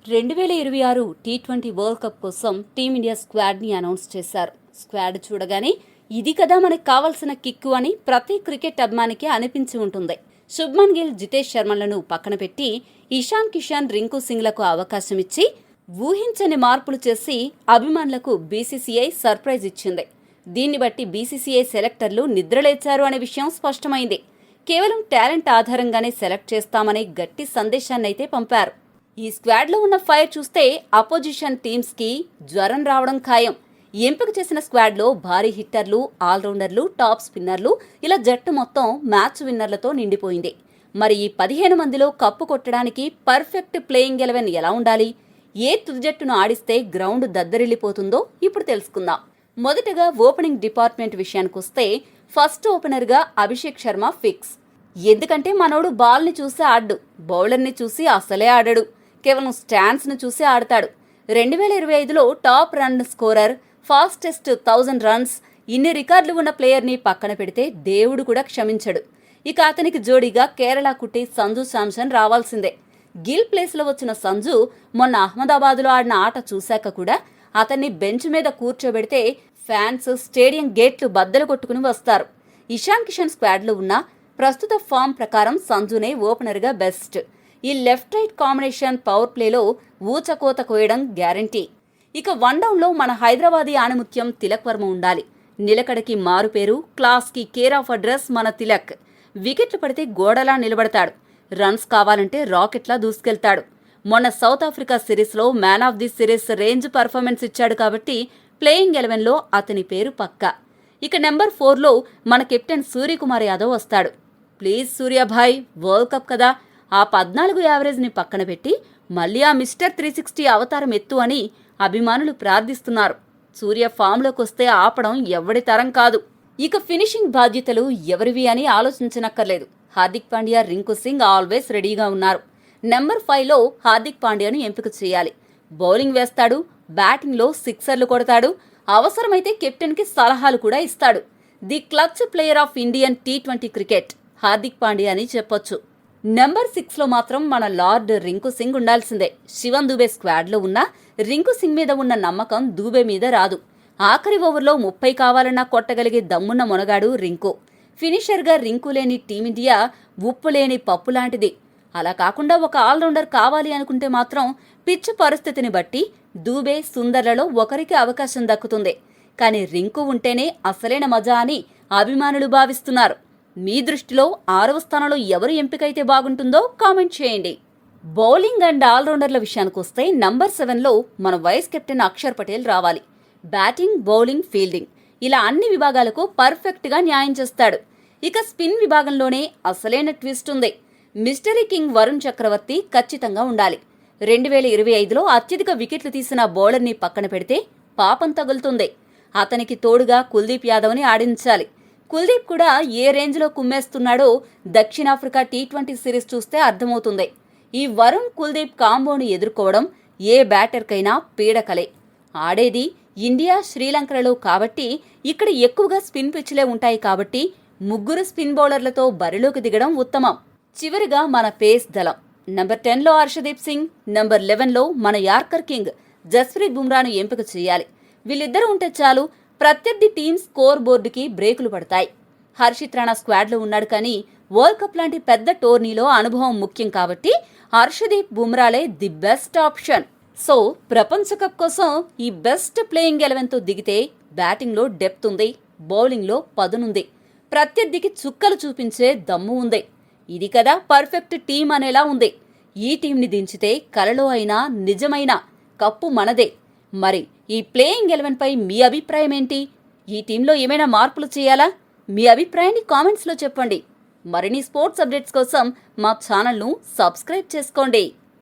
2026 T20 world cup కోసం team India స్క్వాడ్ని announce చేశారు. Squad చూడగానే ఇది కదా మనకు కావాల్సిన కిక్కు అని ప్రతి క్రికెట్ అభిమానికి అనిపించి ఉంటుంది. శుభ్మన్ గిల్, జితేష్ శర్మలను పక్కన పెట్టి ఇషాన్ కిషన్, రింకు సింగ్లకు అవకాశం ఇచ్చి ఊహించని మార్పులు చేసి అభిమానులకు బీసీసీఐ సర్ప్రైజ్ ఇచ్చింది. దీన్ని బట్టి బీసీసీఐ సెలెక్టర్లు నిద్రలేచారు అనే విషయం స్పష్టమైంది. కేవలం టాలెంట్ ఆధారంగానే సెలెక్ట్ చేస్తామనే గట్టి సందేశాన్నైతే పంపారు. ఈ స్క్వాడ్లో ఉన్న ఫైర్ చూస్తే అపోజిషన్ టీమ్స్కి జ్వరం రావడం ఖాయం. ఎంపిక చేసిన స్క్వాడ్లో భారీ హిట్టర్లు, ఆల్రౌండర్లు, టాప్ స్పిన్నర్లు, ఇలా జట్టు మొత్తం మ్యాచ్ విన్నర్లతో నిండిపోయింది. మరి ఈ 15 మందిలో కప్పు కొట్టడానికి పర్ఫెక్ట్ ప్లేయింగ్ 11 ఎలా ఉండాలి? ఏ తుది జట్టును ఆడిస్తే గ్రౌండ్ దద్దరిల్లిపోతుందో ఇప్పుడు తెలుసుకుందాం. మొదటగా ఓపెనింగ్ డిపార్ట్మెంట్ విషయానికొస్తే ఫస్ట్ ఓపెనర్గా అభిషేక్ శర్మ ఫిక్స్. ఎందుకంటే మనోడు బాల్ని చూసి ఆడ్డు, బౌలర్ని చూసి అసలే ఆడడు, కేవలం స్టాండ్స్ను చూసి ఆడతాడు. 2025లో top run scorer, fastest 1000 runs, ఇన్ని రికార్డులు ఉన్న ప్లేయర్ని పక్కన పెడితే దేవుడు కూడా క్షమించడు. ఇక అతనికి జోడీగా కేరళ కుట్టి సంజు శాంసన్ రావాల్సిందే. గిల్ ప్లేస్లో వచ్చిన సంజు మొన్న అహ్మదాబాద్లో ఆడిన ఆట చూశాక కూడా అతన్ని బెంచ్ మీద కూర్చోబెడితే ఫ్యాన్స్ స్టేడియం గేట్లు బద్దలు కొట్టుకుని వస్తారు. ఇషాన్ కిషన్ స్క్వాడ్లో ఉన్న ప్రస్తుత ఫామ్ ప్రకారం సంజునే ఓపెనర్గా బెస్ట్. ఈ లెఫ్ట్ రైట్ కాంబినేషన్ పవర్ ప్లేలో ఊచకోత కోయడం గ్యారంటీ. ఇక వన్ డౌన్లో మన హైదరాబాదీ ఆణిముత్యం తిలక్ వర్మ ఉండాలి. నిలకడకి మారుపేరు, క్లాస్కి కేర్ ఆఫ్ అడ్రస్ మన తిలక్. వికెట్లు పడితే గోడలా నిలబడతాడు. రన్స్ కావాలంటే రాకెట్లా దూసుకెళ్తాడు. మొన్న సౌత్ ఆఫ్రికా సిరీస్లో man of the series range performance ఇచ్చాడు కాబట్టి ప్లేయింగ్ 11లో అతని పేరు పక్కా. ఇక నెంబర్ 4లో మన కెప్టెన్ సూర్యకుమార్ యాదవ్ వస్తాడు. ప్లీజ్ సూర్యాభాయ్, వరల్డ్ కప్ కదా, ఆ 14 యావరేజ్ని పక్కన పెట్టి మళ్ళీ ఆ మిస్టర్ 360 అవతారం ఎత్తు అని అభిమానులు ప్రార్థిస్తున్నారు. సూర్య ఫామ్లోకి వస్తే ఆపడం ఎవడి తరం కాదు. ఇక ఫినిషింగ్ బాధ్యతలు ఎవరివి అని ఆలోచించనక్కర్లేదు. హార్దిక్ పాండ్యా, రింకు సింగ్ ఆల్వేస్ రెడీగా ఉన్నారు. నెంబర్ 5లో హార్దిక్ పాండ్యాను ఎంపిక చేయాలి. బౌలింగ్ వేస్తాడు, బ్యాటింగ్లో సిక్సర్లు కొడతాడు, అవసరమైతే కెప్టెన్కి సలహాలు కూడా ఇస్తాడు. The clutch player of Indian T20 cricket Hardik Pandya అని చెప్పొచ్చు. నెంబర్ 6లో మాత్రం మన లార్డ్ రింకు సింగ్ ఉండాల్సిందే. శివన్ దూబే స్క్వాడ్లో ఉన్న రింకు సింగ్ మీద ఉన్న నమ్మకం దూబే మీద రాదు. ఆఖరి ఓవర్లో 30 కావాలన్నా కొట్టగలిగే దమ్మున్న మొనగాడు రింకు. ఫినిషర్గా రింకు లేని టీమిండియా ఉప్పు లేని పప్పు లాంటిది. అలా కాకుండా ఒక ఆల్రౌండర్ కావాలి అనుకుంటే మాత్రం పిచ్ పరిస్థితిని బట్టి దూబే, సుందర్లలో ఒకరికి అవకాశం దక్కుతుంది. కానీ రింకు ఉంటేనే అసలైన మజా అని అభిమానులు భావిస్తున్నారు. మీ దృష్టిలో 6వ స్థానంలో ఎవరు ఎంపికైతే బాగుంటుందో కామెంట్ చేయండి. బౌలింగ్ అండ్ ఆల్రౌండర్ల విషయానికొస్తే నంబర్ 7లో మన వైస్ కెప్టెన్ అక్షర్ పటేల్ రావాలి. బ్యాటింగ్, బౌలింగ్, ఫీల్డింగ్ ఇలా అన్ని విభాగాలకు పర్ఫెక్ట్గా న్యాయం చేస్తాడు. ఇక స్పిన్ విభాగంలోనే అసలైన ట్విస్ట్ ఉంది. మిస్టరీ కింగ్ వరుణ్ చక్రవర్తి ఖచ్చితంగా ఉండాలి. 2025లో అత్యధిక వికెట్లు తీసిన బౌలర్ని పక్కన పెడితే పాపం తగులుతుంది. అతనికి తోడుగా కుల్దీప్ యాదవ్ని ఆడించాలి. కుల్దీప్ కూడా ఏ రేంజ్లో కుమ్మేస్తున్నాడో దక్షిణాఫ్రికా టీ20 సిరీస్ చూస్తే అర్థమవుతుంది. ఈ వరుణ్, కుల్దీప్ కాంబోను ఎదుర్కోవడం ఏ బ్యాటర్కైనా పీడకలే. ఆడేది ఇండియా, శ్రీలంకలలో కాబట్టి ఇక్కడ ఎక్కువగా స్పిన్ పిచ్లే ఉంటాయి కాబట్టి ముగ్గురు స్పిన్ బౌలర్లతో బరిలోకి దిగడం ఉత్తమం. చివరిగా మన పేస్ దళం. నెంబర్ 10లో హర్షదీప్ సింగ్, నెంబర్ 11లో మన యార్కర్ కింగ్ జస్ప్రీత్ బుమ్రాను ఎంపిక చేయాలి. వీళ్ళిద్దరూ ఉంటే చాలు, ప్రత్యర్థి టీం స్కోర్ బోర్డుకి బ్రేకులు పడతాయి. హర్షిత్ రాణా స్క్వాడ్లో ఉన్నాడు కానీ వరల్డ్ కప్ లాంటి పెద్ద టోర్నీలో అనుభవం ముఖ్యం కాబట్టి హర్షదీప్, బుమ్రాలే ది బెస్ట్ ఆప్షన్. సో ప్రపంచ కప్ కోసం ఈ బెస్ట్ ప్లేయింగ్ 11తో దిగితే బ్యాటింగ్లో డెప్త్ ఉంది, బౌలింగ్లో పదునుంది, ప్రత్యర్థికి చుక్కలు చూపించే దమ్ము ఉంది. ఇది కదా పర్ఫెక్ట్ టీం అనేలా ఉంది. ఈ టీంని దించితే కలలో అయినా నిజమైన కప్పు మనదే. మరి ఈ ప్లేయింగ్ 11పై మీ అభిప్రాయం ఏంటి? ఈ టీంలో ఏమైనా మార్పులు చేయాలా? మీ అభిప్రాయాన్ని కామెంట్స్లో చెప్పండి. మరిన్ని స్పోర్ట్స్ అప్డేట్స్ కోసం మా ఛానల్ను సబ్స్క్రైబ్ చేసుకోండి.